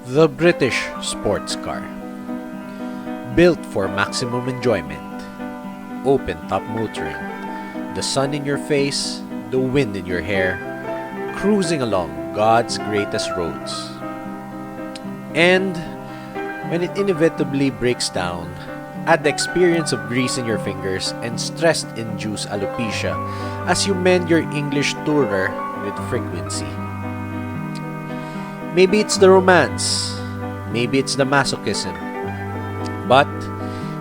The British sports car. Built for maximum enjoyment. Open top motoring. The sun in your face, the wind in your hair, cruising along God's greatest roads. And when it inevitably breaks down, add the experience of grease in your fingers and stress-induced alopecia as you mend your English tourer with frequency. Maybe it's the romance, maybe it's the masochism. But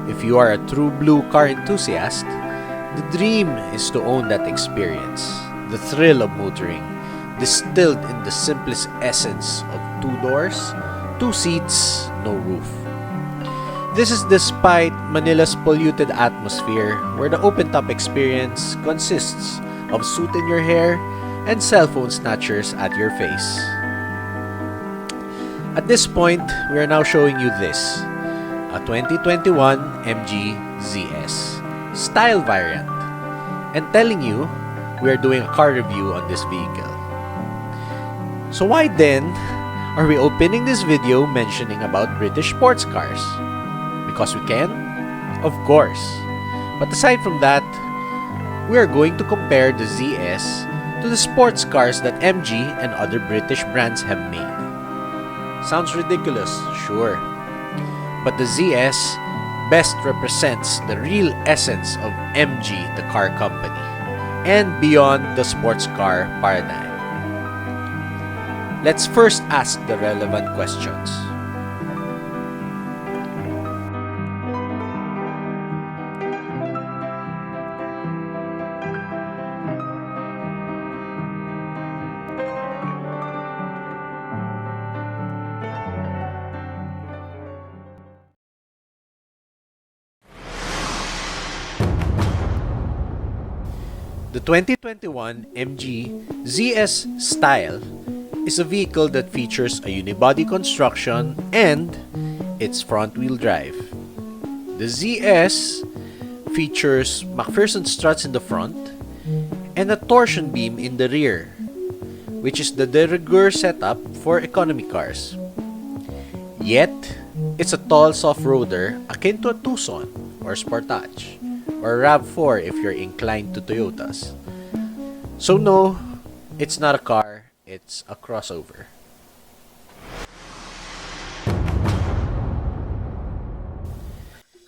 if you are a true blue car enthusiast, the dream is to own that experience, the thrill of motoring, distilled in the simplest essence of 2 doors, 2 seats, no roof. This is despite Manila's polluted atmosphere, where the open-top experience consists of soot in your hair and cell phone snatchers at your face. At this point, we are now showing you this, a 2021 MG ZS style variant, and telling you we are doing a car review on this vehicle. So why then are we opening this video mentioning about British sports cars? Because we can? Of course. But aside from that, we are going to compare the ZS to the sports cars that MG and other British brands have made. Sounds ridiculous, sure. But the ZS best represents the real essence of MG, the car company, and beyond the sports car paradigm. Let's first ask the relevant questions. The 2021 MG ZS Style is a vehicle that features a unibody construction and its front-wheel drive. The ZS features McPherson struts in the front and a torsion beam in the rear, which is the de rigueur setup for economy cars. Yet, it's a tall soft-roader akin to a Tucson or Sportage, or RAV4 if you're inclined to Toyotas. So no, it's not a car, it's a crossover.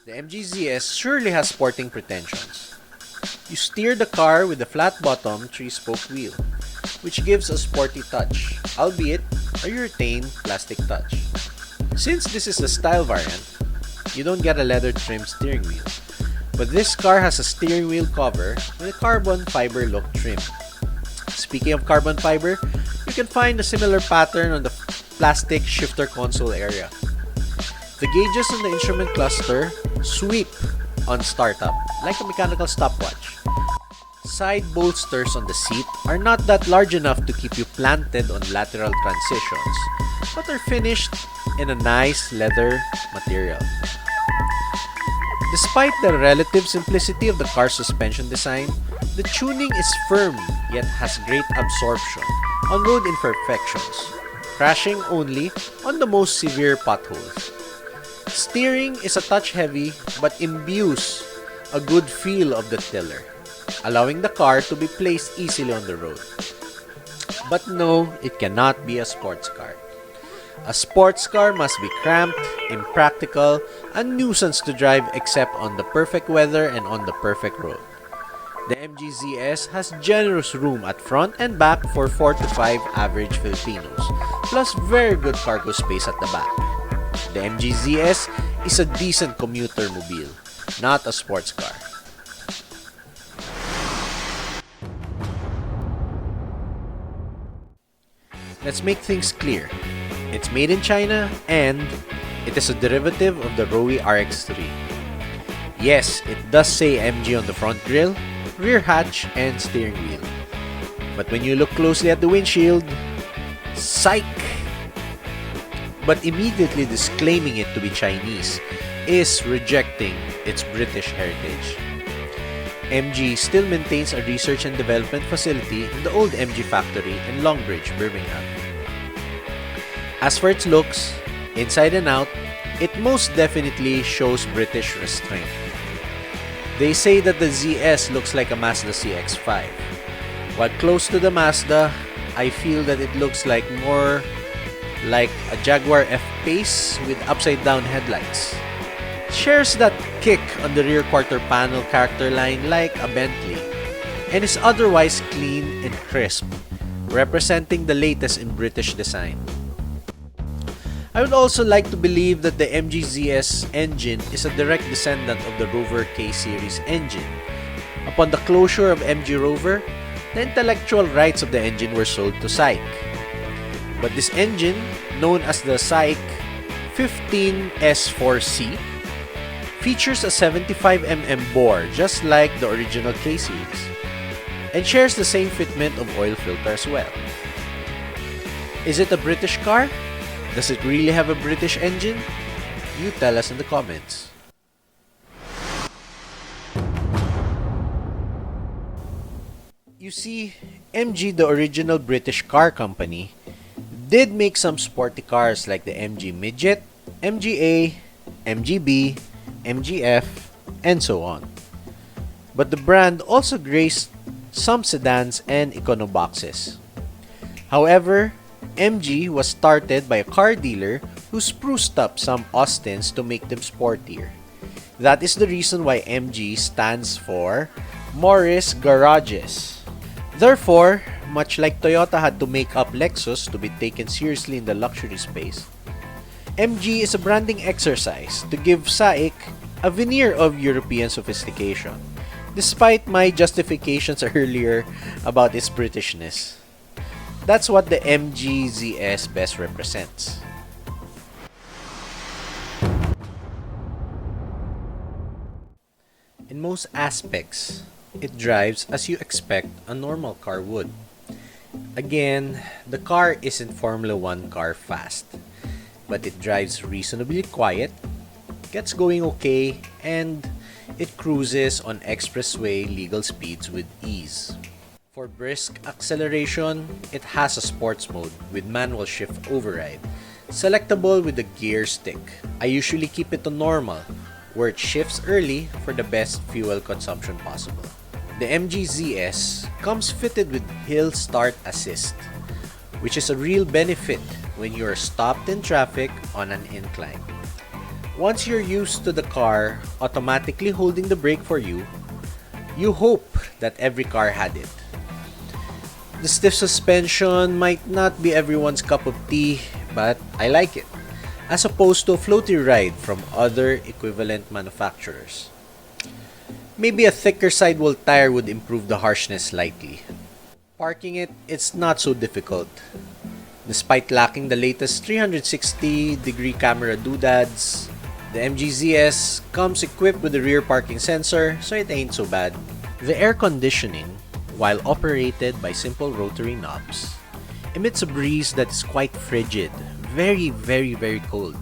The MG ZS surely has sporting pretensions. You steer the car with a flat-bottom 3-spoke wheel, which gives a sporty touch, albeit a urethane plastic touch. Since this is a style variant, you don't get a leather trimmed steering wheel. But this car has a steering wheel cover with a carbon fiber look trim. Speaking of carbon fiber, you can find a similar pattern on the plastic shifter console area. The gauges on the instrument cluster sweep on startup, like a mechanical stopwatch. Side bolsters on the seat are not that large enough to keep you planted on lateral transitions, but are finished in a nice leather material. Despite the relative simplicity of the car's suspension design, the tuning is firm yet has great absorption on road imperfections, crashing only on the most severe potholes. Steering is a touch heavy but imbues a good feel of the tiller, allowing the car to be placed easily on the road. But no, it cannot be a sports car. A sports car must be cramped, impractical, a nuisance to drive except on the perfect weather and on the perfect road. The MG ZS has generous room at front and back for 4 to 5 average Filipinos, plus very good cargo space at the back. The MG ZS is a decent commuter mobile, not a sports car. Let's make things clear. It's made in China and it is a derivative of the Rowe RX-3. Yes, it does say MG on the front grille, rear hatch, and steering wheel. But when you look closely at the windshield, psych! But immediately disclaiming it to be Chinese is rejecting its British heritage. MG still maintains a research and development facility in the old MG factory in Longbridge, Birmingham. As for its looks, Inside and out, it most definitely shows British restraint. They say that the ZS looks like a Mazda CX-5. While close to the Mazda, I feel that it looks like more like a Jaguar F-Pace with upside-down headlights. Shares that kick on the rear quarter panel character line like a Bentley, and is otherwise clean and crisp, representing the latest in British design. I would also like to believe that the MG ZS engine is a direct descendant of the Rover K-Series engine. Upon the closure of MG Rover, the intellectual rights of the engine were sold to SAIC. But this engine, known as the SAIC 15S4C, features a 75mm bore just like the original K-Series, and shares the same fitment of oil filter as well. Is it a British car? Does it really have a British engine? You tell us in the comments. You see, MG, the original British car company, did make some sporty cars like the MG Midget, MGA, MGB, MGF, and so on. But the brand also graced some sedans and econoboxes. However, MG was started by a car dealer who spruced up some Austins to make them sportier. That is the reason why MG stands for Morris Garages. Therefore, much like Toyota had to make up Lexus to be taken seriously in the luxury space, MG is a branding exercise to give SAIC a veneer of European sophistication, despite my justifications earlier about its Britishness. That's what the MG ZS best represents. In most aspects, it drives as you expect a normal car would. Again, the car isn't Formula 1 car fast, but it drives reasonably quiet, gets going okay, and it cruises on expressway legal speeds with ease. For brisk acceleration, it has a sports mode with manual shift override, selectable with the gear stick. I usually keep it to normal, where it shifts early for the best fuel consumption possible. The MG ZS comes fitted with Hill Start Assist, which is a real benefit when you're stopped in traffic on an incline. Once you're used to the car automatically holding the brake for you, you hope that every car had it. The stiff suspension might not be everyone's cup of tea, but I like it, as opposed to a floaty ride from other equivalent manufacturers. Maybe a thicker sidewall tire would improve the harshness slightly. Parking it's not so difficult. Despite lacking the latest 360-degree camera doodads, the MG ZS comes equipped with a rear parking sensor, so it ain't so bad. The air conditioning, while operated by simple rotary knobs, emits a breeze that is quite frigid, very cold,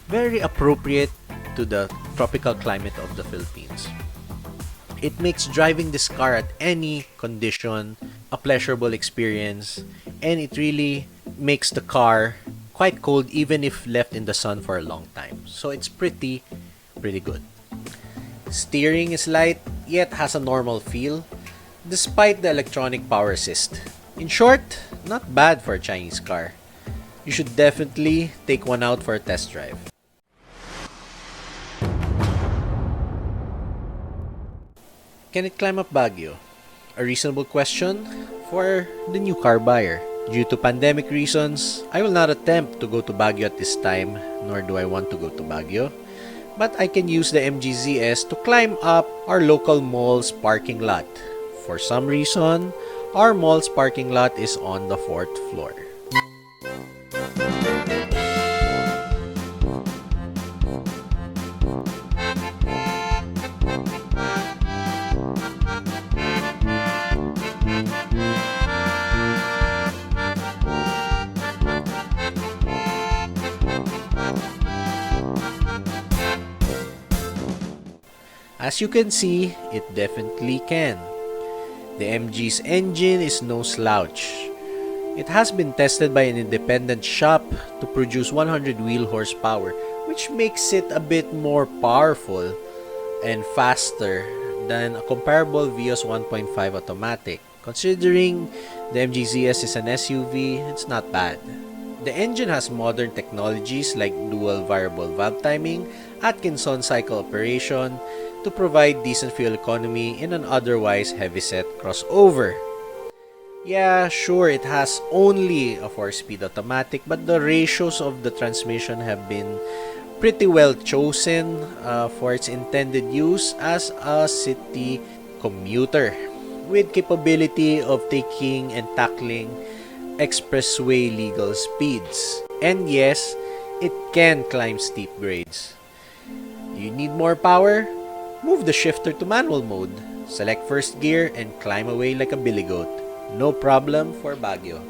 very appropriate to the tropical climate of the Philippines. It makes driving this car at any condition a pleasurable experience, and it really makes the car quite cold even if left in the sun for a long time. So it's pretty good. Steering is light yet has a normal feel despite the electronic power assist. In short, not bad for a Chinese car. You should definitely take one out for a test drive. Can it climb up Baguio? A reasonable question for the new car buyer. Due to pandemic reasons, I will not attempt to go to Baguio at this time, nor do I want to go to Baguio. But I can use the MG ZS to climb up our local mall's parking lot. For some reason, our mall's parking lot is on the 4th floor. As you can see, it definitely can. The MG's engine is no slouch. It has been tested by an independent shop to produce 100 wheel horsepower, which makes it a bit more powerful and faster than a comparable Vios 1.5 automatic. Considering the MGZS is an SUV, it's not bad. The engine has modern technologies like dual variable valve timing, Atkinson cycle operation to provide decent fuel economy in an otherwise heavyset crossover. Yeah, sure, it has only a 4-speed automatic, but the ratios of the transmission have been pretty well chosen for its intended use as a city commuter, with capability of taking and tackling expressway legal speeds. And yes, it can climb steep grades. You need more power? Move the shifter to manual mode. Select first gear and climb away like a billy goat. No problem for Baguio.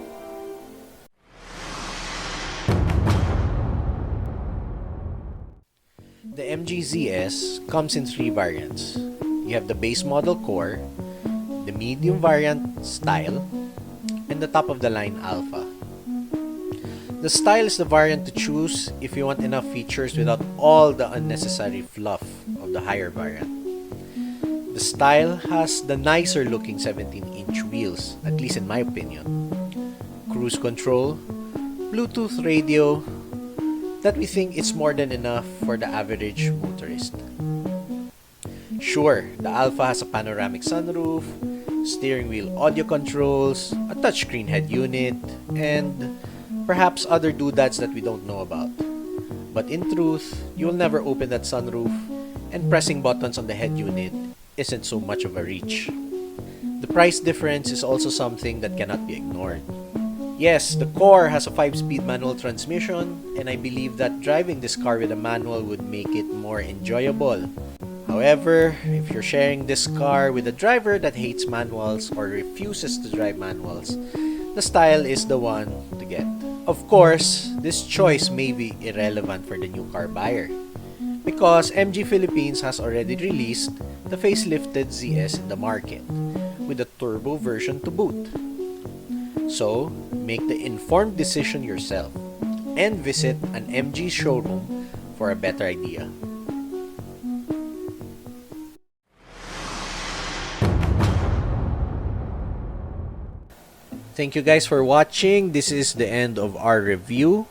The MGZS comes in 3 variants. You have the base model Core, the medium variant Style, and the top of the line Alpha. The Style is the variant to choose if you want enough features without all the unnecessary fluff of the higher variant. The Style has the nicer looking 17-inch wheels, at least in my opinion. Cruise control, Bluetooth radio, that we think is more than enough for the average motorist. Sure, the Alpha has a panoramic sunroof, steering wheel audio controls, a touchscreen head unit, and perhaps other doodads that we don't know about. But in truth, you will never open that sunroof, and pressing buttons on the head unit isn't so much of a reach. The price difference is also something that cannot be ignored. Yes, the Core has a 5-speed manual transmission, and I believe that driving this car with a manual would make it more enjoyable. However, if you're sharing this car with a driver that hates manuals or refuses to drive manuals, the Style is the one to get. Of course, this choice may be irrelevant for the new car buyer, because MG Philippines has already released the facelifted ZS in the market, with a turbo version to boot. So, make the informed decision yourself, and visit an MG showroom for a better idea. Thank you guys for watching. This is the end of our review.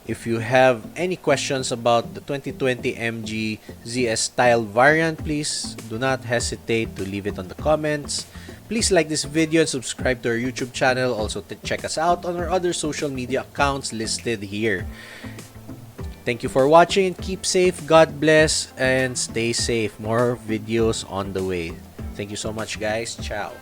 If you have any questions about the 2020 MG ZS Style variant, please do not hesitate to leave it on the comments. Please like this video and subscribe to our YouTube channel. Also, check us out on our other social media accounts listed here. Thank you for watching. Keep safe, God bless, and stay safe. More videos on the way. Thank you so much, guys. Ciao.